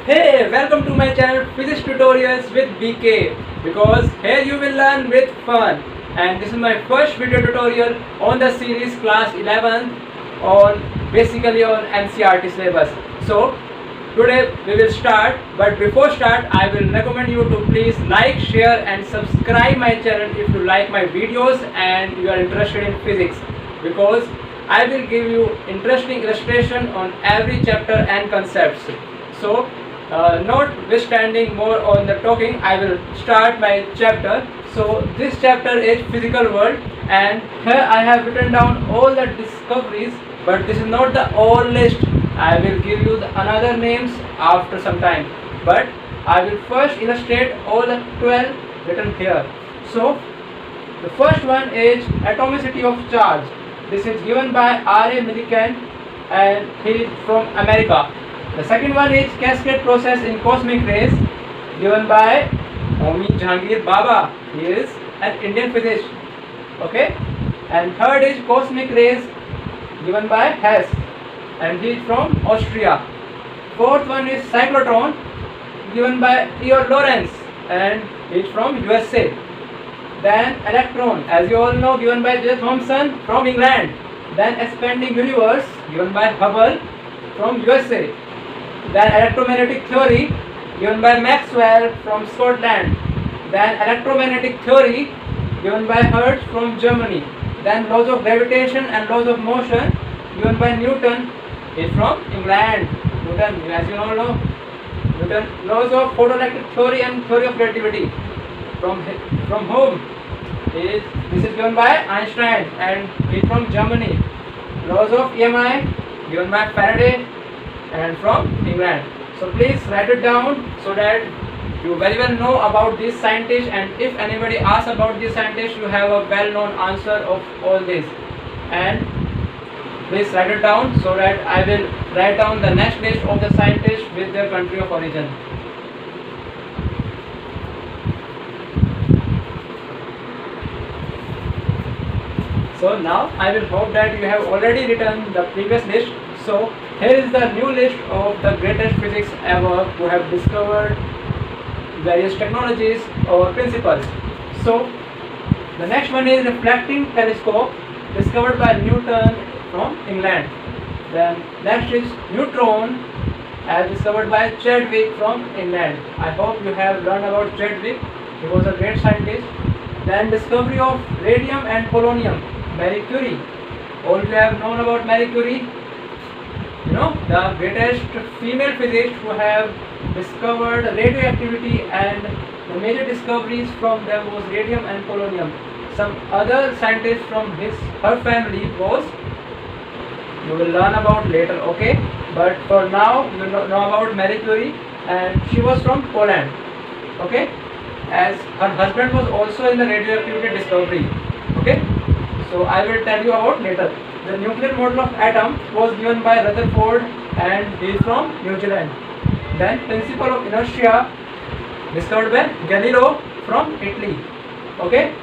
Hey, welcome to my channel Physics Tutorials with BK, because here you will learn with fun. And this is my first video tutorial on the series class 11 on basically on NCERT syllabus. So today we will start, but before start I will recommend you to please like, share and subscribe my channel if you like my videos and you are interested in physics, because I will give you interesting illustration on every chapter and concepts. So notwithstanding more on the talking, I will start my chapter. So this chapter is physical world, and here I have written down all the discoveries, but this is not the all list. I will give you the another names after some time, but I will first illustrate all the 12 written here. So the first one is atomicity of charge. This is given by R.A. Millikan, and he is from America. The second one is cascade process in cosmic rays, given by Homi Jahangir Baba. He is an Indian physicist. Okay. And third is cosmic rays, given by Hess, and he is from Austria. Fourth one is cyclotron, given by Theo Lawrence, and he is from USA. Then electron, as you all know, given by J. Thomson from England. Then expanding universe, given by Hubble from USA. Then electromagnetic theory, given by Maxwell from Scotland. Then electromagnetic theory, given by Hertz from Germany. Then laws of gravitation and laws of motion, given by Newton, is from England. Newton, as you all know, Newton. Laws of photoelectric theory and theory of relativity, from whom? This is given by Einstein, and is from Germany. Laws of EMI, given by Faraday, and from England. So please write it down so that you very well know about these scientists, and if anybody asks about these scientists, you have a well-known answer of all this. And please write it down so that I will write down the next list of the scientists with their country of origin. So now I will hope that you have already written the previous list. So here is the new list of the greatest physicists ever who have discovered various technologies or principles. So the next one is reflecting telescope, discovered by Newton from England. Then next is neutron, as discovered by Chadwick from England. I hope you have learned about Chadwick. He was a great scientist. Then discovery of radium and polonium, Marie Curie. All you have known about Marie Curie. You know, the greatest female physicist who have discovered radioactivity, and the major discoveries from them was radium and polonium. Some other scientists from her family was, you will learn about later, okay? But for now, you know about Marie Curie, and she was from Poland, okay? As her husband was also in the radioactivity discovery, okay? So I will tell you about later. The nuclear model of atom was given by Rutherford, and he is from New Zealand. Then principle of inertia, discovered by Galileo from Italy. Okay.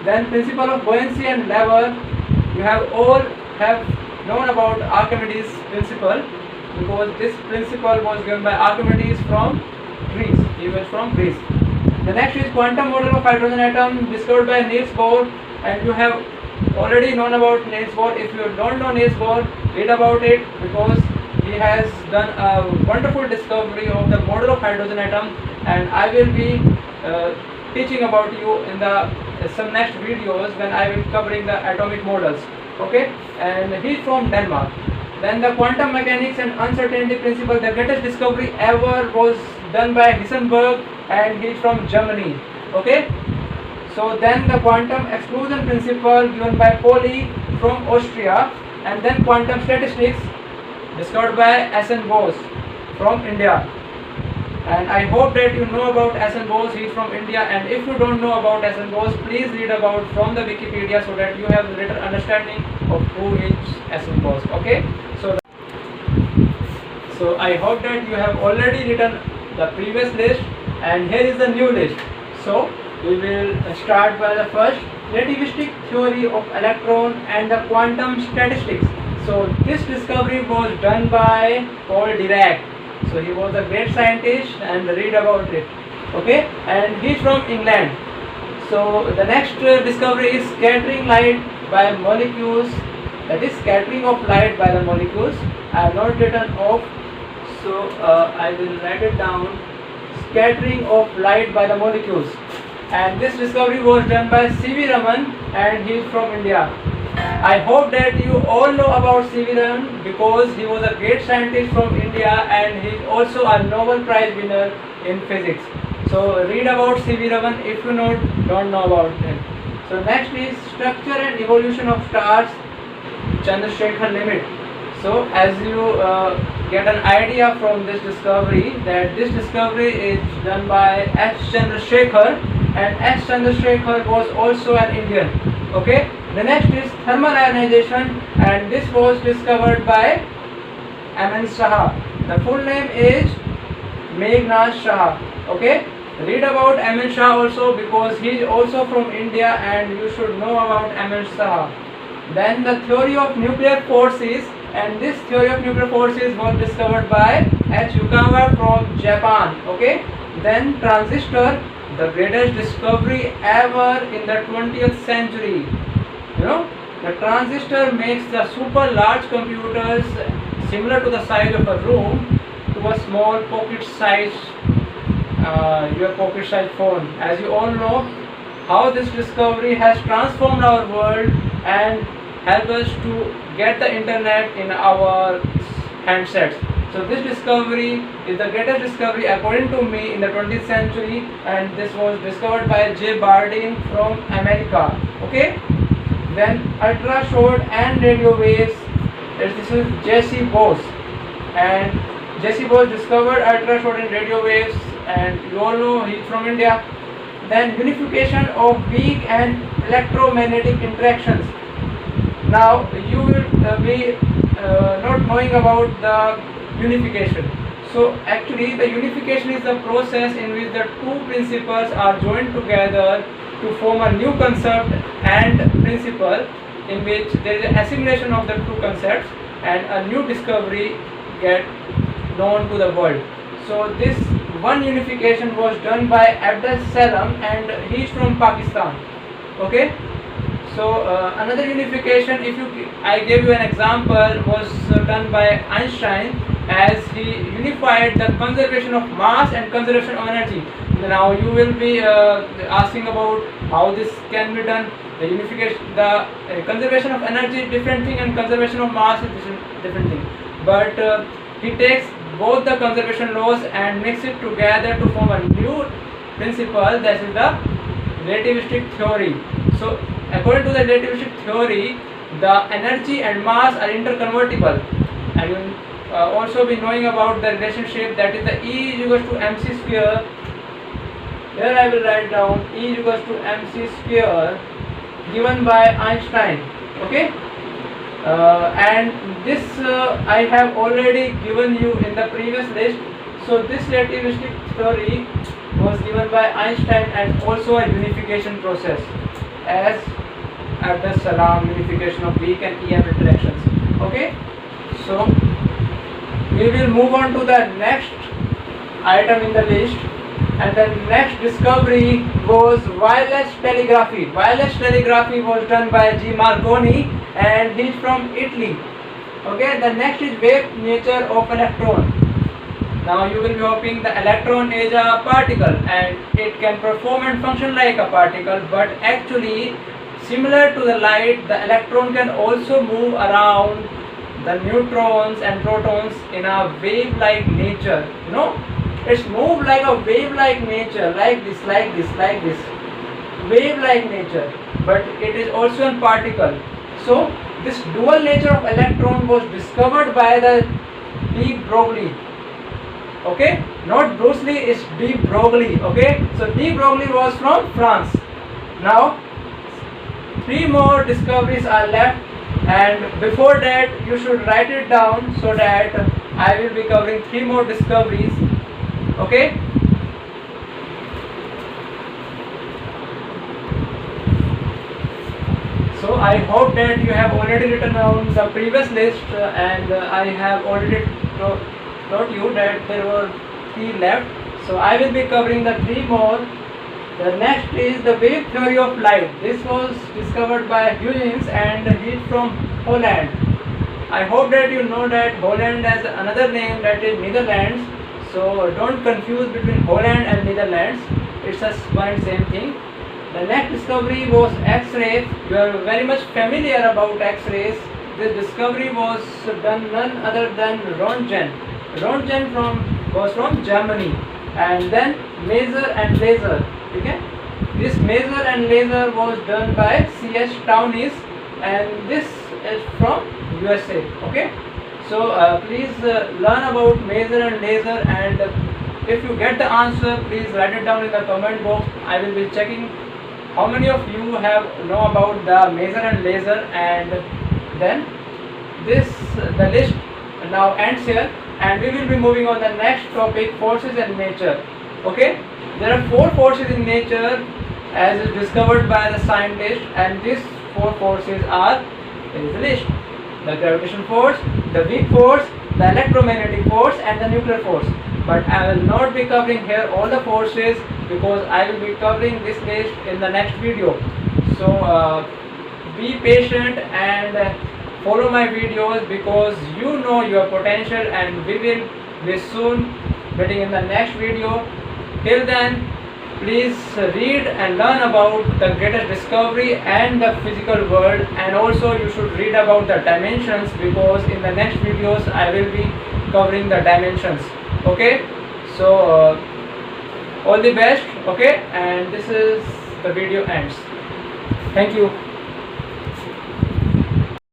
Then principle of buoyancy and lever, you have all have known about Archimedes principle, because this principle was given by Archimedes from Greece. He was from Greece. The next is quantum model of hydrogen atom, discovered by Niels Bohr, and you have already known about Niels Bohr. If you don't know Niels Bohr, read about it, because he has done a wonderful discovery of the model of hydrogen atom, and I will be teaching about you in the some next videos when I will covering the atomic models. Okay, and he is from Denmark. Then the quantum mechanics and uncertainty principle, the greatest discovery ever was done by Heisenberg, and he is from Germany. Okay. So then the quantum exclusion principle, given by Pauli from Austria, and then quantum statistics, discovered by S.N. Bose from India. And I hope that you know about S.N. Bose. He is from India, and if you don't know about S.N. Bose, please read about from the Wikipedia so that you have a better understanding of who is S.N. Bose. Okay. So I hope that you have already written the previous list, and here is the new list. So we will start by the first, relativistic theory of electron and the quantum statistics. So this discovery was done by Paul Dirac. So he was a great scientist, and read about it. Okay, and he's from England. So the next discovery is scattering light by molecules. That is scattering of light by the molecules. I have not written off, so I will write it down. Scattering of light by the molecules. And this discovery was done by C.V. Raman, and he is from India. I hope that you all know about C.V. Raman because he was a great scientist from India, and he is also a Nobel Prize winner in physics. So read about C.V. Raman if you don't know about him. So next is structure and evolution of stars, Chandrasekhar limit. So as you get an idea from this discovery, that this discovery is done by S. Chandrasekhar, and S. Chandrasekhar was also an Indian. Okay. The next is thermal ionization, and this was discovered by M.N. Saha. The full name is Meghnad Shah. Okay. Read about M.N. Shah also because he is also from India, and you should know about M.N. Shah. Then the theory of nuclear forces, and this theory of nuclear forces was discovered by H. Yukawa from Japan. Okay. Then transistor, the greatest discovery ever in the 20th century. You know, the transistor makes the super large computers similar to the size of a room to a small pocket size, your pocket size phone. As you all know, how this discovery has transformed our world and helped us to get the internet in our handsets. So this discovery is the greatest discovery according to me in the 20th century, and this was discovered by J. Bardeen from America. Okay. Then ultra short and radio waves. This is J.C. Bose, and J.C. Bose discovered ultra short and radio waves, and you all know he is from India. Then unification of weak and electromagnetic interactions. Now you will be not knowing about the unification. So actually the unification is the process in which the two principles are joined together to form a new concept and principle, in which there is an assimilation of the two concepts and a new discovery get known to the world. So this one unification was done by Abdus Salam, and he is from Pakistan. Okay. So another unification, I gave you an example, was done by Einstein, as he unified the conservation of mass and conservation of energy. Now you will be asking about how this can be done. The unification, the conservation of energy is different thing, and conservation of mass is different thing. But he takes both the conservation laws and mix it together to form a new principle, that is the relativistic theory. So according to the relativistic theory, the energy and mass are interconvertible, and you will also be knowing about the relationship, that is the E is equals to mc square. Here I will write down E is equals to mc square, given by Einstein. Okay. And this I have already given you in the previous list. So this relativistic theory was given by Einstein, and also a unification process as Abdus Salam, unification of weak and EM interactions. Okay. So we will move on to the next item in the list, and the next discovery was wireless telegraphy. Wireless telegraphy was done by G. Marconi, and he is from Italy. Okay. The next is wave nature of electron. Now you will be hoping the electron is a particle, and it can perform and function like a particle, but actually similar to the light, the electron can also move around the neutrons and protons in a wave-like nature. You know, it's moved like a wave-like nature, like this, like this, like this, wave-like nature, but it is also a particle. So this dual nature of electron was discovered by the de Broglie. Okay, not Bruce Lee, it's de Broglie. Okay, so de Broglie was from France. Now 3 more discoveries are left, and before that you should write it down, so that I will be covering 3 more discoveries. Okay. So I hope that you have already written down the previous list, and I have already told you that there were 3 left. So I will be covering the 3 more. The next is the wave theory of light. This was discovered by Huygens and he's from Holland. I hope that you know that Holland has another name, that is Netherlands. So don't confuse between Holland and Netherlands. It's just one and same thing. The next discovery was X-ray. You are very much familiar about X-rays. This discovery was done none other than Röntgen. Röntgen was from Germany. And then laser and laser. Okay? This laser and laser was done by C.H. Townes, and this is from USA. Okay? So please learn about laser and laser, and if you get the answer, please write it down in the comment box. I will be checking how many of you have know about the laser and laser, and then the list now ends here, and we will be moving on the next topic, forces in nature. Okay, there are 4 forces in nature as is discovered by the scientists, and these 4 forces are, here is the list: the gravitational force, the weak force, the electromagnetic force, and the nuclear force. But I will not be covering here all the forces, because I will be covering this list in the next video. So be patient and follow my videos, because you know your potential, and we will be soon meeting in the next video. Till then, please read and learn about the greatest discovery and the physical world, and also you should read about the dimensions, because in the next videos I will be covering the dimensions. Okay, so all the best. Okay, and this is the video ends. Thank you.